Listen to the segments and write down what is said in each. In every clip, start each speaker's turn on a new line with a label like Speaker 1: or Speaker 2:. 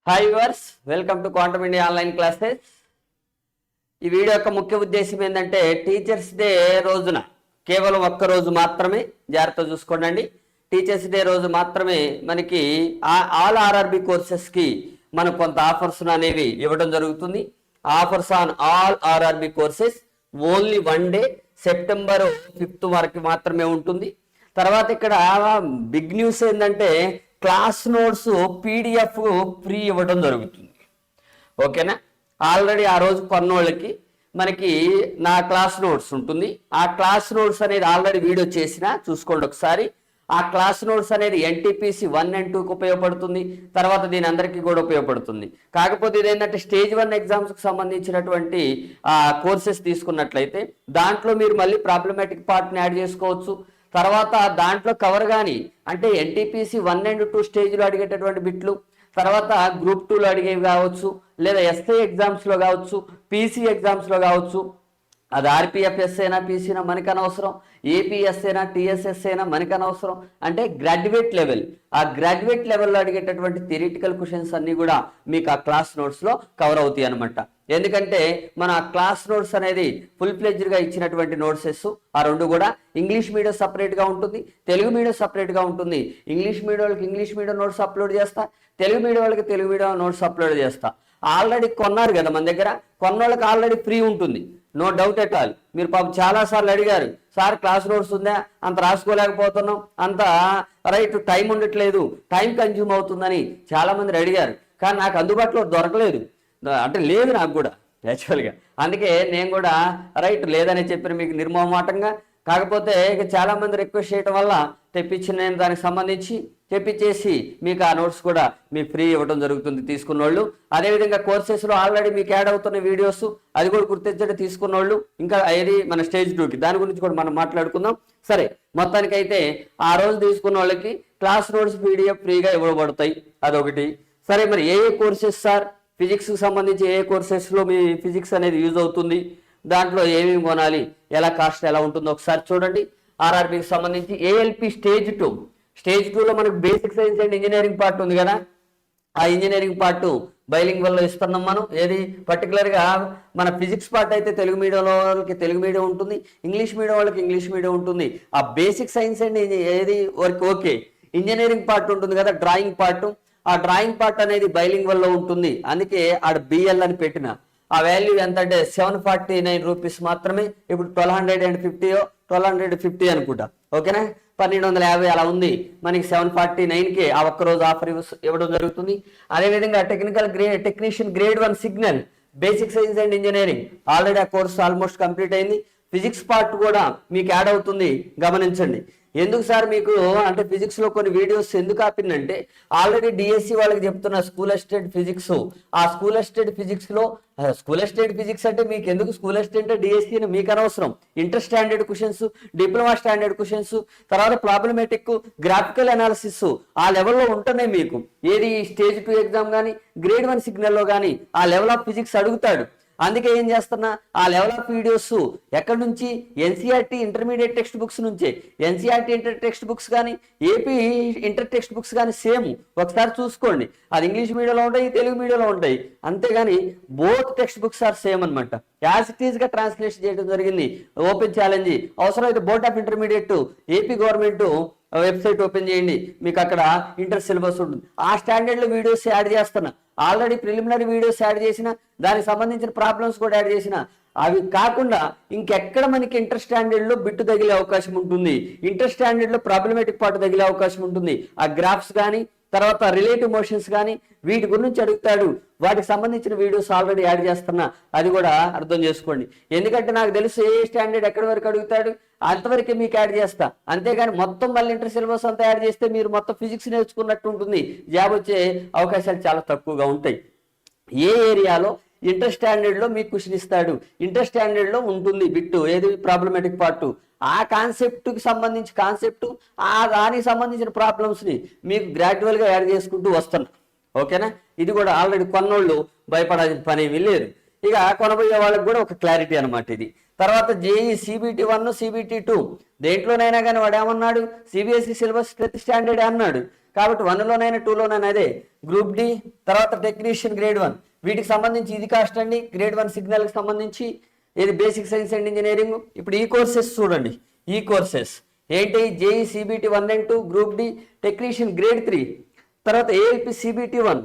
Speaker 1: Hi viewers, welcome to quantum India online classes. ఈ video యొక్క ముఖ్య ఉద్దేశం ఏంటంటే టీచర్స్ డే రోజున కేవలం ఒక్క రోజు మాత్రమే, జాగ్రత్త చూసుకోండి. టీచర్స్ డే రోజు మాత్రమే మనకి ఆల్ ఆర్ఆర్బి కోర్సెస్కి మనకు కొంత ఆఫర్స్ అనేవి ఇవ్వడం జరుగుతుంది. Offers on all RRB courses only 1 day, September 5th వరకు మాత్రమే ఉంటుంది. తర్వాత ఇక్కడ బిగ్ న్యూస్ ఏంటంటే క్లాస్ నోట్స్ పీడిఎఫ్ ఫ్రీ ఇవ్వడం జరుగుతుంది. ఓకేనా? ఆల్రెడీ ఆ రోజు కొన్నోళ్ళకి మనకి నా క్లాస్ నోట్స్ ఉంటుంది. ఆ క్లాస్ నోట్స్ అనేది ఆల్రెడీ వీడియో చేసిన, చూసుకోండి ఒకసారి. ఆ క్లాస్ నోట్స్ అనేది ఎన్టీపీసీ 1 and 2కి ఉపయోగపడుతుంది. తర్వాత దీని అందరికీ కూడా ఉపయోగపడుతుంది. కాకపోతే ఇదేంటంటే స్టేజ్ 1 ఎగ్జామ్స్కి సంబంధించినటువంటి కోర్సెస్ తీసుకున్నట్లయితే దాంట్లో మీరు మళ్ళీ ప్రాబ్లమాటిక్ పార్ట్ని యాడ్ చేసుకోవచ్చు. తర్వాత దాంట్లో కవర్ కానీ అంటే ఎన్టీపీసీ 1 and 2 స్టేజ్లో అడిగేటటువంటి బిట్లు, తర్వాత గ్రూప్ 2లో అడిగేవి కావచ్చు, లేదా ఎస్ఐ ఎగ్జామ్స్లో కావచ్చు, పీసీ ఎగ్జామ్స్లో కావచ్చు. అది ఆర్పిఎఫ్ఎస్ అయినా పీసీనా మనకు అనవసరం, ఏపీఎస్ అయినా టీఎస్ఎస్ అయినా మనకు అనవసరం. అంటే గ్రాడ్యుయేట్ లెవెల్, ఆ గ్రాడ్యుయేట్ లెవెల్లో అడిగేటటువంటి థియరిటికల్ క్వశ్చన్స్ అన్నీ కూడా మీకు ఆ క్లాస్ నోట్స్లో కవర్ అవుతాయి అనమాట. ఎందుకంటే మన క్లాస్ నోట్స్ అనేది ఫుల్ ఫ్లెడ్జ్డ్గా ఇచ్చినటువంటి నోట్సెస్ ఆ రెండు కూడా ఇంగ్లీష్ మీడియం సపరేట్గా ఉంటుంది, తెలుగు మీడియం సపరేట్గా ఉంటుంది. ఇంగ్లీష్ మీడియం వాళ్ళకి ఇంగ్లీష్ మీడియం నోట్స్ అప్లోడ్ చేస్తా, తెలుగు మీడియం వాళ్ళకి తెలుగు మీడియం నోట్స్ అప్లోడ్ చేస్తా. ఆల్రెడీ కొన్నారు కదా మన దగ్గర, కొన్నోళ్ళకి ఆల్రెడీ ఫ్రీ ఉంటుంది, నో డౌట్ ఎట్ ఆల్. మీరు పాపం చాలాసార్లు అడిగారు, సార్ క్లాస్ నోట్స్ ఉందా, అంత రాసుకోలేకపోతున్నాం, అంత రైట్ టైం ఉండట్లేదు, టైం కన్జ్యూమ్ అవుతుందని చాలామంది అడిగారు. కానీ నాకు అందుబాటులో దొరకలేదు, అంటే లేదు నాకు కూడా యాక్చువల్గా. అందుకే నేను కూడా రైట్ లేదని చెప్పిన మీకు నిర్మోహమాటంగా. కాకపోతే ఇక చాలామంది రిక్వెస్ట్ చేయడం వల్ల తెప్పించిన నేను దానికి సంబంధించి తెప్పించేసి మీకు ఆ నోట్స్ కూడా మీకు ఫ్రీ ఇవ్వడం జరుగుతుంది తీసుకున్న వాళ్ళు. అదేవిధంగా కోర్సెస్లో ఆల్రెడీ మీకు యాడ్ అవుతున్న వీడియోస్ అది కూడా గుర్తించడం తీసుకున్న వాళ్ళు. ఇంకా ఏది మన స్టేజ్ 2కి దాని గురించి కూడా మనం మాట్లాడుకుందాం. సరే, మొత్తానికైతే ఆ రోజు తీసుకున్న వాళ్ళకి క్లాస్ నోట్స్ పీడిఎఫ్ ఫ్రీగా ఇవ్వబడతాయి, అదొకటి. సరే, మరి ఏ కోర్సెస్ సార్, ఫిజిక్స్కి సంబంధించి ఏ కోర్సెస్లో మీ ఫిజిక్స్ అనేది యూజ్ అవుతుంది, దాంట్లో ఏమేమి కొనాలి, ఎలా కాస్ట్ ఎలా ఉంటుందో ఒకసారి చూడండి. ఆర్ఆర్బికి సంబంధించి ఏఎల్పి స్టేజ్ 2, స్టేజ్ 2లో మనకు basic science and engineering part ఉంది కదా. ఆ ఇంజనీరింగ్ పార్ట్ బైలింగ్వల్లో ఇస్తున్నాం మనం. ఏది పర్టికులర్గా మన ఫిజిక్స్ పార్ట్ అయితే తెలుగు మీడియం వాళ్ళకి తెలుగు మీడియం ఉంటుంది, ఇంగ్లీష్ మీడియం వాళ్ళకి ఇంగ్లీష్ మీడియం ఉంటుంది. ఆ బేసిక్ సైన్స్ అండ్ ఏది వరకు ఓకే. ఇంజనీరింగ్ పార్ట్ ఉంటుంది కదా, డ్రాయింగ్ పార్ట్. ఆ డ్రాయింగ్ పార్ట్ అనేది బైలింగ్వల్లో ఉంటుంది, అందుకే ఆడ బిఎల్ అని పెట్టిన. ఆ వాల్యూ ఎంత అంటే 749 రూపీస్ మాత్రమే. ఇప్పుడు 1250 అనుకుంటా, ఓకేనా? 1250 అలా ఉంది. మనకి 749కి ఆ ఒక్కరోజు ఆఫర్ ఇవ్వడం జరుగుతుంది. అదేవిధంగా technician grade 1 signal basic science and engineering already ఆ కోర్స్ ఆల్మోస్ట్ కంప్లీట్ అయింది. ఫిజిక్స్ పార్ట్ కూడా మీకు యాడ్ అవుతుంది, గమనించండి. ఎందుకు సార్ మీకు అంటే ఫిజిక్స్లో కొన్ని వీడియోస్ ఎందుకు ఆపిందంటే ఆల్రెడీ డిఎస్సి వాళ్ళకి చెప్తున్న స్కూల్ అసిస్టెంట్ ఫిజిక్స్. ఆ స్కూల్ అసిస్టెంట్ ఫిజిక్స్లో స్కూల్ అసిస్టెంట్ ఫిజిక్స్ అంటే మీకు ఎందుకు స్కూల్ అసిస్టెంట్ డిఎస్సి అని మీకు అనవసరం. Inter standard questions, diploma standard questions, తర్వాత ప్రాబ్లమేటిక్, గ్రాఫికల్ అనాలిసిస్ ఆ లెవెల్లో ఉంటేనే మీకు ఏది స్టేజ్ 2 ఎగ్జామ్ కానీ గ్రేడ్ 1 సిగ్నల్లో కానీ ఆ లెవెల్ ఆఫ్ ఫిజిక్స్ అడుగుతాడు. అందుకే ఏం చేస్తున్నా, ఆ లెవెల్ ఆఫ్ వీడియోస్ ఎక్కడి నుంచి, ఎన్సీఆర్టీ ఇంటర్మీడియట్ టెక్స్ట్ బుక్స్ నుంచే. ఎన్సీఆర్టీ ఇంటర్ టెక్స్ట్ బుక్స్ కానీ ఏపీ ఇంటర్ టెక్స్ట్ బుక్స్ కానీ సేమ్ ఒకసారి చూసుకోండి. అది ఇంగ్లీష్ మీడియంలో ఉంటాయి, తెలుగు మీడియంలో ఉంటాయి, అంతేగాని both text books are same అనమాట. యాజ్ ఇట్ ఈస్గా ట్రాన్స్లేషన్ చేయడం జరిగింది. ఓపెన్ ఛాలెంజ్ అవసరమైతే board of intermediate AP government website open చేయండి, మీకు అక్కడ ఇంటర్ సిలబస్ ఉంటుంది. ఆ స్టాండర్డ్లో వీడియోస్ యాడ్ చేస్తున్నా. ఆల్రెడీ ప్రిలిమినరీ వీడియోస్ యాడ్ చేసిన, దానికి సంబంధించిన ప్రాబ్లమ్స్ కూడా యాడ్ చేసిన. అవి కాకుండా ఇంకెక్కడ మనకి ఇంటర్ స్టాండర్డ్లో బిట్టు తగిలే అవకాశం ఉంటుంది, ఇంటర్ స్టాండర్డ్లో ప్రాబ్లమేటిక్ పార్ట్ తగిలే అవకాశం ఉంటుంది. ఆ గ్రాఫ్స్ కానీ తర్వాత రిలేటివ్ మోషన్స్ కానీ వీటి గురించి అడుగుతాడు. వాటికి సంబంధించిన వీడియోస్ ఆల్రెడీ యాడ్ చేస్తున్నా, అది కూడా అర్థం చేసుకోండి. ఎందుకంటే నాకు తెలుసు ఏ స్టాండర్డ్ ఎక్కడి వరకు అడుగుతాడు, అంతవరకే మీకు యాడ్ చేస్తా. అంతేగాని మొత్తం మళ్ళీ ఇంటర్ సిలబస్ అంతా యాడ్ చేస్తే మీరు మొత్తం ఫిజిక్స్ నేర్చుకున్నట్టు ఉంటుంది, జాబ్ వచ్చే అవకాశాలు చాలా తక్కువగా ఉంటాయి. ఏ ఏరియాలో ఇంటర్ స్టాండర్డ్లో మీకు క్వశ్చన్ ఇస్తాడు, ఇంటర్ స్టాండర్డ్లో ఉంటుంది బిట్టు ఏది ప్రాబ్లమేటిక్ పార్ట్. ఆ కాన్సెప్ట్కి సంబంధించి దానికి సంబంధించిన ప్రాబ్లమ్స్ని మీకు గ్రాడ్యువల్గా యాడ్ చేసుకుంటూ వస్తున్నా, ఓకేనా? ఇది కూడా ఆల్రెడీ కొన్నోళ్ళు భయపడాల్సిన పని ఏమీ లేదు. ఇక కొనబోయే వాళ్ళకి కూడా ఒక క్లారిటీ అనమాట ఇది. తర్వాత జేఈ CBT1 CBT2 దేంట్లోనైనా కానీ వాడు ఏమన్నాడు సిబిఎస్ఈ సిలబస్ ప్రతి స్టాండర్డ్ అన్నాడు. కాబట్టి 1లోనైనా 2లోనైనా అదే. గ్రూప్ డి తర్వాత టెక్నీషియన్ గ్రేడ్ 1 వీటికి సంబంధించి ఇది కాస్ట్ అండి. గ్రేడ్ 1 సిగ్నల్కి సంబంధించి ఇది బేసిక్ సైన్స్ అండ్ ఇంజనీరింగ్. ఇప్పుడు ఈ కోర్సెస్ చూడండి, ఈ కోర్సెస్ ఏంటి JE CBT1 and 2 group D technician grade 3 తర్వాత ALP CBT1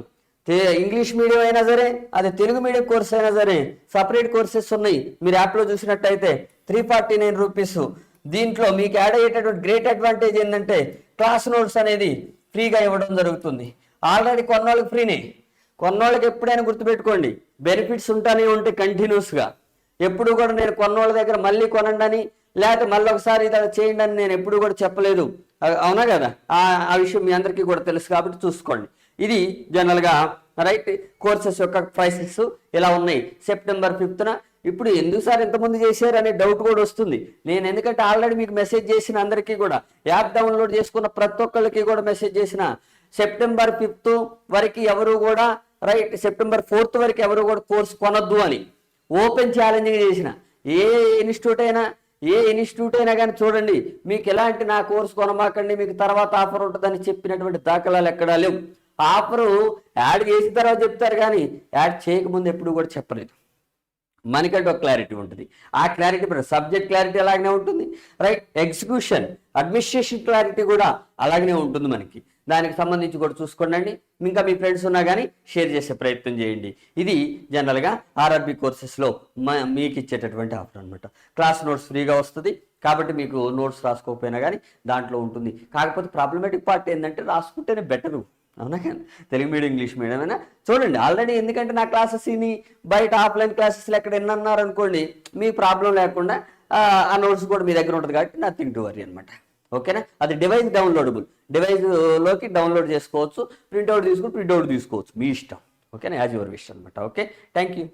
Speaker 1: ఇంగ్లీష్ మీడియం అయినా సరే అది తెలుగు మీడియం కోర్స్ అయినా సరే సపరేట్ కోర్సెస్ ఉన్నాయి. మీరు యాప్లో చూసినట్టయితే 349 రూపీస్. దీంట్లో మీకు యాడ్ అయ్యేటటువంటి గ్రేట్ అడ్వాంటేజ్ ఏంటంటే క్లాస్ నోట్స్ అనేది ఫ్రీగా ఇవ్వడం జరుగుతుంది. ఆల్రెడీ కొన్నోళ్ళకి ఫ్రీనే, కొన్నోళ్ళకి ఎప్పుడైనా గుర్తుపెట్టుకోండి బెనిఫిట్స్ ఉంటానే ఉంటాయి కంటిన్యూస్గా. ఎప్పుడు కూడా నేను కొన్నోళ్ళ దగ్గర మళ్ళీ కొనండి అని లేకపోతే మళ్ళీ ఒకసారి ఇది చేయండి అని నేను ఎప్పుడు కూడా చెప్పలేదు, అవునా కదా. ఆ విషయం మీ అందరికీ కూడా తెలుసు కాబట్టి చూసుకోండి. ఇది జనరల్గా రైట్ కోర్సెస్ యొక్క ప్రైసెస్ ఇలా ఉన్నాయి. సెప్టెంబర్ 5th ఇప్పుడు ఎందుకు సార్ ఇంతమంది చేశారు అనే డౌట్ కూడా వస్తుంది. నేను ఎందుకంటే ఆల్రెడీ మీకు మెసేజ్ చేసిన అందరికీ కూడా యాప్ డౌన్లోడ్ చేసుకున్న ప్రతి ఒక్కళ్ళకి కూడా మెసేజ్ చేసిన సెప్టెంబర్ 5th వరకు ఎవరు కూడా రైట్ సెప్టెంబర్ 4th వరకు ఎవరు కూడా కోర్స్ కొనొద్దు అని ఓపెన్ ఛాలెంజింగ్ చేసిన. ఏ ఇన్స్టిట్యూట్ అయినా కానీ చూడండి మీకు ఎలాంటి నా కోర్స్ కొనమాకండి మీకు తర్వాత ఆఫర్ ఉంటుందని చెప్పినటువంటి దాఖలాలు ఎక్కడా లేవు. ఆఫరు యాడ్ చేసిన తర్వాత చెప్తారు కానీ యాడ్ చేయకముందు ఎప్పుడు కూడా చెప్పలేదు. మనకంటే ఒక క్లారిటీ ఉంటుంది. ఆ క్లారిటీ సబ్జెక్ట్ క్లారిటీ అలాగనే ఉంటుంది రైట్. ఎగ్జిక్యూషన్ అడ్మినిస్ట్రేషన్ క్లారిటీ కూడా అలాగనే ఉంటుంది మనకి. దానికి సంబంధించి కూడా చూసుకోండి. ఇంకా మీ ఫ్రెండ్స్ ఉన్నా కానీ షేర్ చేసే ప్రయత్నం చేయండి. ఇది జనరల్గా ఆర్ఆర్బి కోర్సెస్లో మీకు ఇచ్చేటటువంటి ఆఫర్ అనమాట. క్లాస్ నోట్స్ ఫ్రీగా వస్తుంది కాబట్టి మీకు నోట్స్ రాసుకోకపోయినా కానీ దాంట్లో ఉంటుంది. కాకపోతే ప్రాబ్లమేటిక్ పార్ట్ ఏంటంటే రాసుకుంటేనే బెటరు, అవునా కానీ తెలుగు మీడియం ఇంగ్లీష్ మీడియం అయినా చూడండి. ఆల్రెడీ ఎందుకంటే నా క్లాసెస్ ఇని బయట ఆఫ్లైన్ క్లాసెస్లో ఎక్కడ ఎన్నన్నారు అనుకోండి మీ ప్రాబ్లం లేకుండా ఆ నోట్స్ కూడా మీ దగ్గర ఉంటుంది కాబట్టి నథింగ్ టు వరీ అనమాట. ఓకేనా. అది డివైస్ డౌన్లోడబుల్, డివైస్లోకి డౌన్లోడ్ చేసుకోవచ్చు, ప్రింట్అవుట్ తీసుకుని ప్రింట్అవుట్ తీసుకోవచ్చు మీ ఇష్టం. ఓకేనా, యాజ్ యువర్ విష్ అనమాట. Okay, thank you.